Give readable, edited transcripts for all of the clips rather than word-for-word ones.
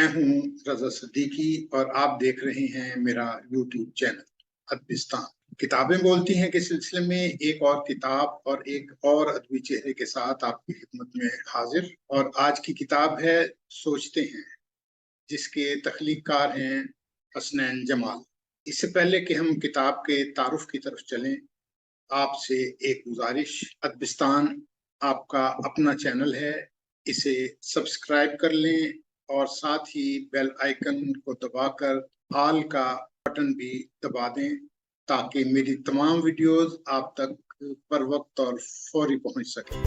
मैं हूं रजा सिद्दीकी और आप देख रहे हैं मेरा यूट्यूब चैनल अदबिस्तान। किताबें बोलती हैं के सिलसिले में एक और किताब और एक और अदबी चेहरे के साथ आपकी खिदमत में हाजिर। और आज की किताब है सोचते हैं, जिसके तख्लीककार हैं हसनैन जमाल। इससे पहले कि हम किताब के तारुफ की तरफ चलें, आपसे एक गुजारिश, अदबिस्तान आपका अपना चैनल है, इसे सब्सक्राइब कर लें और साथ ही बेल आइकन को दबाकर ऑल का बटन भी दबा दें ताकि मेरी तमाम वीडियोस आप तक पर वक्त और फौरी पहुंच सके।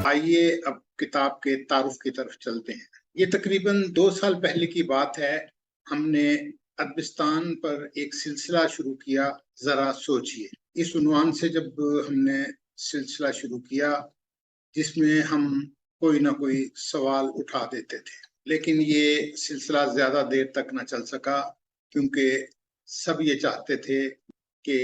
आइए अब किताब के तारुफ की तरफ चलते हैं। ये तकरीबन 2 साल पहले की बात है। हमने अदबिस्तान पर एक सिलसिला शुरू किया, जरा सोचिए। इस उन्वान से जब हमने सिलसिला शुरू किया, जिसमें हम कोई ना कोई सवाल उठा देते थे, लेकिन ये सिलसिला ज्यादा देर तक न चल सका क्योंकि सब ये चाहते थे कि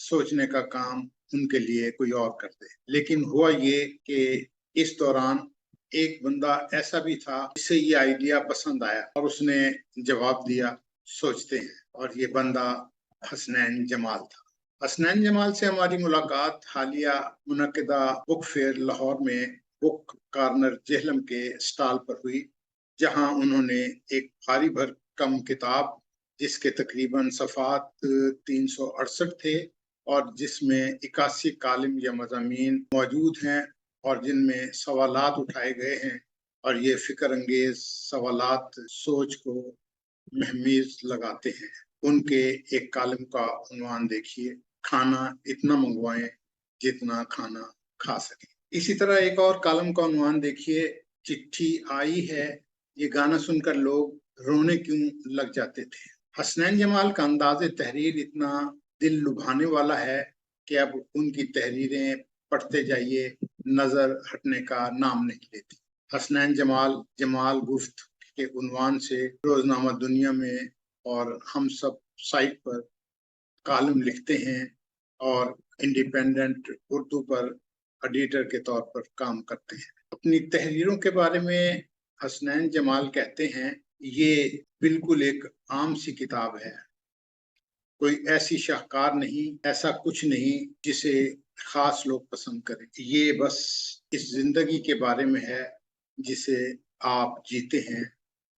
सोचने का काम उनके लिए कोई और कर दे। लेकिन हुआ ये कि इस दौरान एक बंदा ऐसा भी था जिसे ये आइडिया पसंद आया और उसने जवाब दिया सोचते हैं, और ये बंदा हसनैन जमाल था। हसनैन जमाल से हमारी मुलाकात हालिया मुनक़िदा बुक फेयर लाहौर में बुक कॉर्नर जेहलम के स्टॉल पर हुई, जहां उन्होंने एक भारी भरकम किताब जिसके तकरीबन सफ़ात 368 थे और जिसमें 81 कालिम या मज़ामीन मौजूद हैं और जिनमें सवालात उठाए गए हैं, और ये फिक्र अंगेज सवालात सोच को महमीज लगाते हैं। उनके एक कालम का उन्वान देखिए, खाना इतना मंगवाएं जितना खाना खा सके। इसी तरह एक और कालम का उन्वान देखिए, चिट्ठी आई है, ये गाना सुनकर लोग रोने क्यों लग जाते थे। हसनैन जमाल का अंदाज़े तहरीर इतना दिल लुभाने वाला है कि अब उनकी तहरीरें पढ़ते जाइए, नजर हटने का नाम नहीं लेती। हसनैन जमाल जमाल गुफ्त के उन्वान से रोजनामा दुनिया में और हम सब साइट पर कॉलम लिखते हैं और इंडिपेंडेंट उर्दू पर एडिटर के तौर पर काम करते हैं। अपनी तहरीरों के बारे में हसनैन जमाल कहते हैं, ये बिल्कुल एक आम सी किताब है, कोई ऐसी शाहकार नहीं, ऐसा कुछ नहीं जिसे खास लोग पसंद करें। ये बस इस जिंदगी के बारे में है जिसे आप जीते हैं,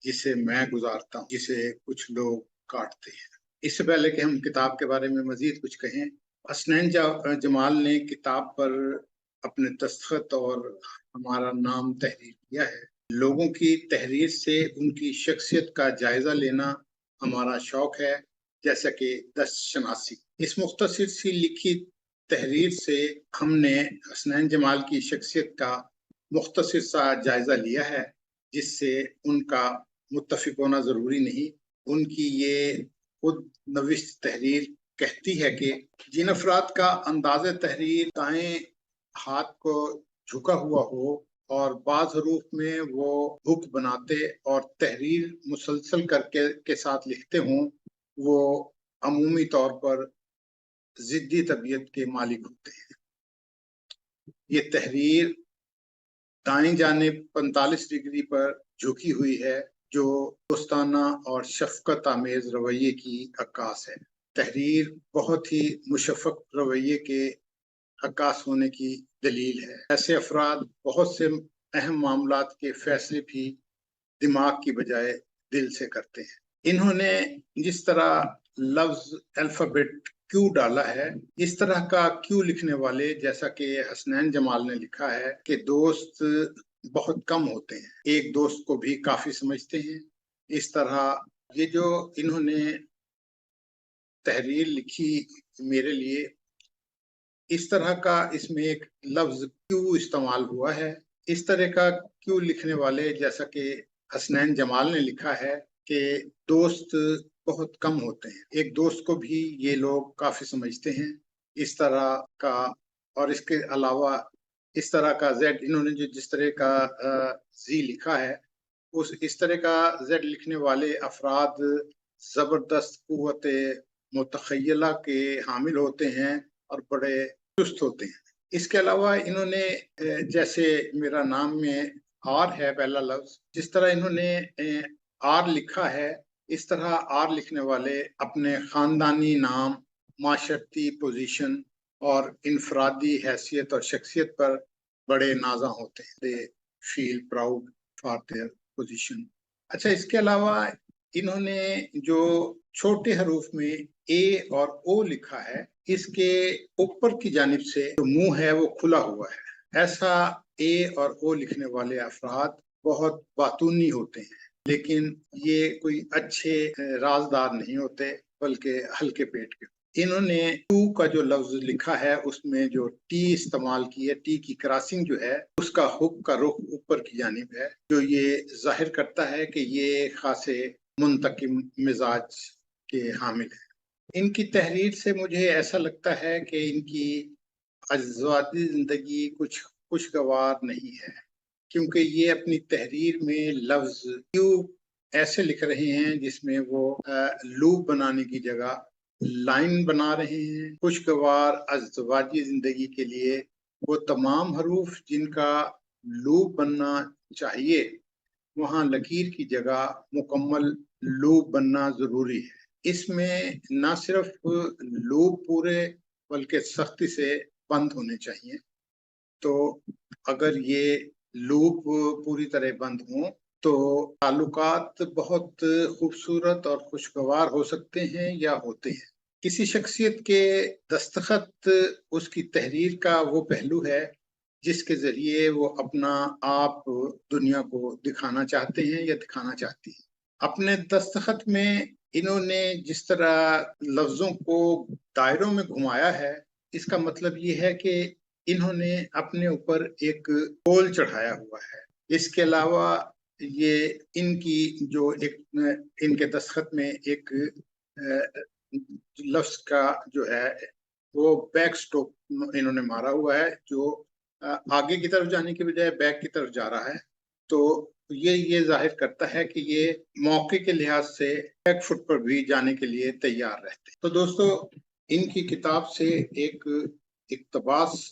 जिसे मैं गुजारता हूँ, जिसे कुछ लोग काटते हैं। इससे पहले कि हम किताब के बारे में मजीद कुछ कहें, हसनैन जमाल ने किताब पर अपने दस्तखत और हमारा नाम तहरीर किया है। लोगों की तहरीर से उनकी शख्सियत का जायजा लेना हमारा शौक है, जैसा कि दस्त शनासी। इस मुख्तसर सी लिखी तहरीर से हमने हसनैन जमाल की शख्सियत का मुख्तसर सा जायजा लिया है, जिससे उनका मुत्तफिक होना जरूरी नहीं। उनकी ये खुद नविश्त तहरीर कहती है कि जिन अफराद का अंदाज़े तहरीर दाएं हाथ को झुका हुआ हो और बाज़ हरूफ में वो हुक बनाते और तहरीर मुसलसल करके के साथ लिखते हों, वो अमूमी तौर पर जिद्दी तबीयत के मालिक होते हैं। ये तहरीर दाएं जानिब 45 डिग्री पर झुकी हुई है, जो दोस्ताना और शफकत आमेज रवैये की अक्कास है। तहरीर बहुत ही मुशफ़क़ रवैये के अक्कास होने की दलील है। ऐसे अफराद बहुत से अहम मामलात के फैसले भी दिमाग की बजाय दिल से करते हैं। इन्होंने जिस तरह लफ्ज अल्फाबेट क्यू डाला है, इस तरह का क्यू लिखने वाले, जैसा कि हसनैन जमाल ने लिखा है कि दोस्त बहुत कम होते हैं, एक दोस्त को भी काफी समझते हैं। इस तरह ये जो इन्होंने तहरीर लिखी मेरे लिए, इस तरह का इसमें एक लफ्ज क्यू इस्तेमाल हुआ है। इस तरह का क्यू लिखने वाले, जैसा कि हसनैन जमाल ने लिखा है कि दोस्त बहुत कम होते हैं, एक दोस्त को भी ये लोग काफी समझते हैं, इस तरह का। और इसके अलावा इस तरह का जेड, इन्होंने जो जिस तरह का जी लिखा है, इस तरह का जेड लिखने वाले अफराद जबरदस्त कुव्वत मुतखय्यला के हामिल होते हैं और बड़े चुस्त होते हैं। इसके अलावा इन्होंने जैसे मेरा नाम में आर है पहला लफ्ज, जिस तरह इन्होंने आर लिखा है, इस तरह आर लिखने वाले अपने खानदानी नाम, माशरती पोजीशन और इनफरादी हैसियत और शख्सियत पर बड़े नाज़ा होते हैं। They feel proud for their position. अच्छा, इसके अलावा इन्होंने जो छोटे हरूफ में ए और ओ लिखा है, इसके ऊपर की जानिब से जो मुंह है वो खुला हुआ है। ऐसा ए और ओ लिखने वाले अफराद बहुत बातूनी होते हैं, लेकिन ये कोई अच्छे राजदार नहीं होते, बल्कि हल्के पेट के। इन्होंने टू का जो लफ्ज लिखा है उसमें जो टी इस्तेमाल की है, टी की क्रॉसिंग जो है, उसका हुक का रुख ऊपर की जानिब है, जो ये जाहिर करता है कि ये खासे मुंतकिम मिजाज के हामिल है। इनकी तहरीर से मुझे ऐसा लगता है कि इनकी अज़वाजी जिंदगी कुछ खुशगवार नहीं है, क्योंकि ये अपनी तहरीर में लफ्ज क्यों ऐसे लिख रहे हैं जिसमें वो लूप बनाने की जगह लाइन बना रहे हैं। खुशगवार अज़वाजी जिंदगी के लिए वो तमाम हरूफ जिनका लूप बनना चाहिए, वहाँ लकीर की जगह मुकम्मल लूप बनना जरूरी है। इसमें न सिर्फ लूप पूरे बल्कि सख्ती से बंद होने चाहिए। तो अगर ये लूप पूरी तरह बंद हो तो ताल्लुकात बहुत खूबसूरत और खुशगवार हो सकते हैं या होते हैं। किसी शख्सियत के दस्तखत उसकी तहरीर का वो पहलू है जिसके जरिए वो अपना आप दुनिया को दिखाना चाहते हैं या दिखाना चाहती हैं। अपने दस्तखत में इन्होंने जिस तरह लफ्जों को दायरों में घुमाया है, इसका मतलब ये है कि इन्होंने अपने ऊपर एक गोल चढ़ाया हुआ है। इसके अलावा ये इनकी जो एक इनके दस्तखत में एक लफ्ज का जो है वो बैक स्ट्रोक इन्होंने मारा हुआ है, जो आगे की तरफ जाने के बजाय बैक की तरफ जा रहा है। तो ये जाहिर करता है कि ये मौके के लिहाज से बैक फुट पर भी जाने के लिए तैयार रहते हैं। तो दोस्तों, इनकी किताब से एक इक्तबास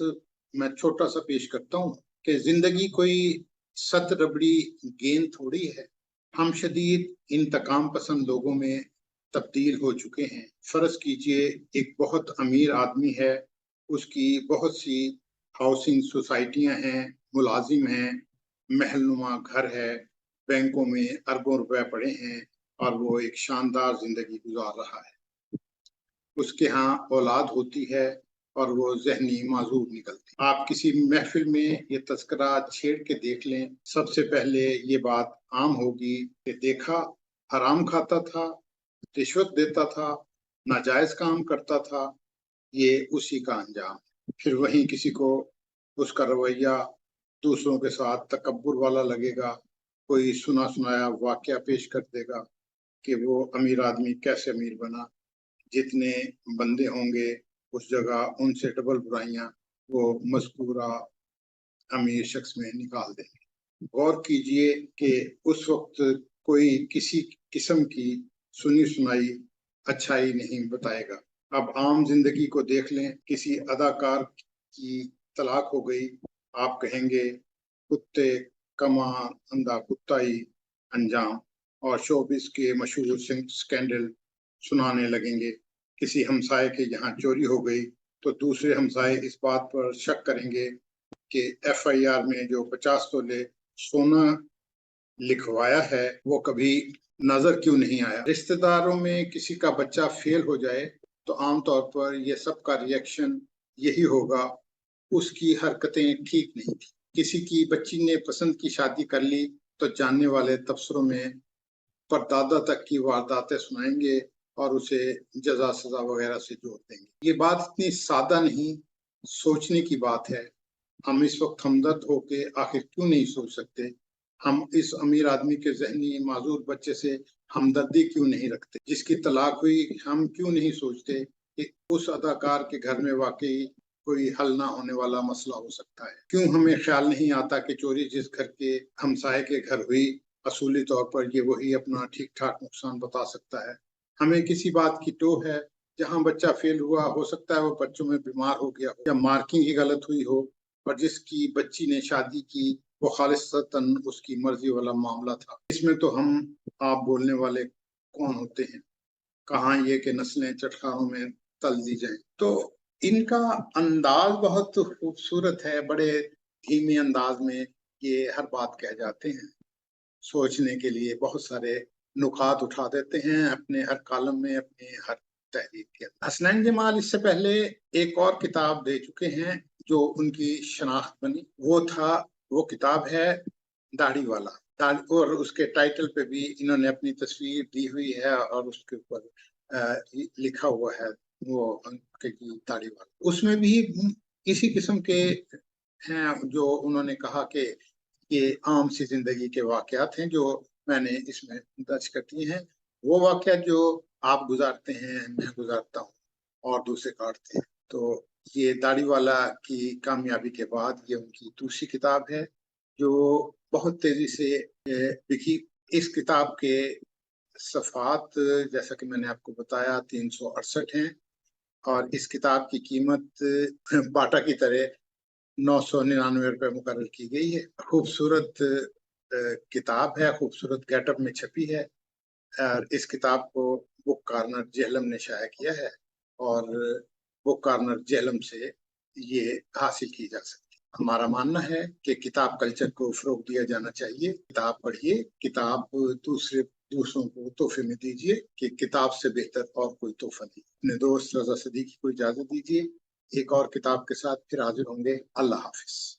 मैं छोटा सा पेश करता हूँ कि जिंदगी कोई सत रबड़ी गेंद थोड़ी है, हम शदीद इंतकाम पसंद लोगों में तब्दील हो चुके हैं। फर्ज कीजिए एक बहुत अमीर आदमी है, उसकी बहुत सी हाउसिंग सोसाइटियां हैं, मुलाजिम हैं, महलनुमा घर है, बैंकों में अरबों रुपए पड़े हैं और वो एक शानदार जिंदगी गुजार रहा है। उसके यहाँ औलाद होती है और वो जहनी माजूर निकलती। आप किसी महफिल में ये तस्करा छेड़ के देख लें, सबसे पहले ये बात आम होगी कि देखा, हराम खाता था, रिश्वत देता था, नाजायज काम करता था, ये उसी का अंजाम। फिर वहीं किसी को उसका रवैया दूसरों के साथ तकब्बुर वाला लगेगा, कोई सुना सुनाया वाकया पेश कर देगा कि वो अमीर आदमी कैसे अमीर बना, जितने बंदे होंगे उस जगह उनसे डबल बुराइयां वो मज़कूरा अमीर शख्स में निकाल देंगे। गौर कीजिए कि उस वक्त कोई किसी किस्म की सुनी सुनाई अच्छाई नहीं बताएगा। अब आम जिंदगी को देख लें, किसी अदाकार की तलाक हो गई, आप कहेंगे कुत्ते कमा अंधा कुत्ताई अंजाम, और शोबिस के मशहूर स्कैंडल सुनाने लगेंगे। किसी हमसाए के यहाँ चोरी हो गई तो दूसरे हमसाए इस बात पर शक करेंगे कि एफआईआर में जो 50 तोले सोना लिखवाया है वो कभी नजर क्यों नहीं आया। रिश्तेदारों में किसी का बच्चा फेल हो जाए तो आमतौर पर ये सबका रिएक्शन यही होगा, उसकी हरकतें ठीक नहीं थी। किसी की बच्ची ने पसंद की शादी कर ली तो जानने वाले तबसरों में परदादा तक की वारदातें सुनाएंगे और उसे जजा सजा वगैरह से जोड़ देंगे। ये बात इतनी सादा नहीं, सोचने की बात है। हम इस वक्त हमदर्द होके आखिर क्यों नहीं सोच सकते, हम इस अमीर आदमी के जहनी माजूर बच्चे से हमदर्दी क्यों नहीं रखते, जिसकी तलाक हुई। हम क्यों नहीं सोचते कि उस अदाकार के घर में वाकई कोई हल ना होने वाला मसला हो सकता है। क्यों हमें ख्याल नहीं आता कि चोरी जिस घर के हमसाए के घर हुई असूली तौर पर ये वही अपना ठीक ठाक नुकसान बता सकता है। हमें किसी बात की टोह है, जहां बच्चा फेल हुआ, हो सकता है वो बच्चों में बीमार हो गया हो या मार्किंग ही गलत हुई हो, और जिसकी बच्ची ने शादी की वो खालिसतन उसकी मर्जी वाला मामला था। इसमें तो हम आप बोलने वाले कौन होते हैं? कहाँ ये कि नस्लें चटखानों में तल दी जाएं। तो इनका अंदाज बहुत खूबसूरत है, बड़े धीमे अंदाज में ये हर बात कह जाते हैं। सोचने के लिए बहुत सारे नुकात उठा देते हैं अपने हर कॉलम में, अपने हर तहरीर के अंदर। हसनैन जमाल इससे पहले एक और किताब दे चुके हैं जो उनकी शनाख्त बनी, वो किताब है दाढ़ी वाला। और उसके टाइटल पे भी इन्होंने अपनी तस्वीर दी हुई है और उसके ऊपर लिखा हुआ है वो अंक की दाढ़ी वाला। उसमें भी इसी किस्म के हैं जो उन्होंने कहा कि ये आम सी जिंदगी के वाकयात हैं जो मैंने इसमें दर्ज कर दिए हैं। वो वाकयात जो आप गुजारते हैं, मैं गुजारता हूँ और दूसरे काटते हैं। तो ये दाढ़ी वाला की कामयाबी के बाद ये उनकी दूसरी किताब है जो बहुत तेजी से लिखी। इस किताब के सफ़ात, जैसा कि मैंने आपको बताया, 368 हैं और इस किताब की कीमत बाटा की तरह 999 रुपये मुकर्रर की गई है। खूबसूरत किताब है, खूबसूरत गेटअप में छपी है। और इस किताब को बुक कॉर्नर जेहलम ने शाया किया है और बुक कॉर्नर जेहलम से ये हासिल की जा सकती है। हमारा मानना है कि किताब कल्चर को फरोग दिया जाना चाहिए। किताब पढ़िए, किताब दूसरों को तोहफे में दीजिए कि किताब से बेहतर और कोई तोहफा नहीं। अपने दोस्त रजा सदीकी को इजाजत दीजिए। एक और किताब के साथ फिर हाजिर होंगे। अल्लाह हाफिज।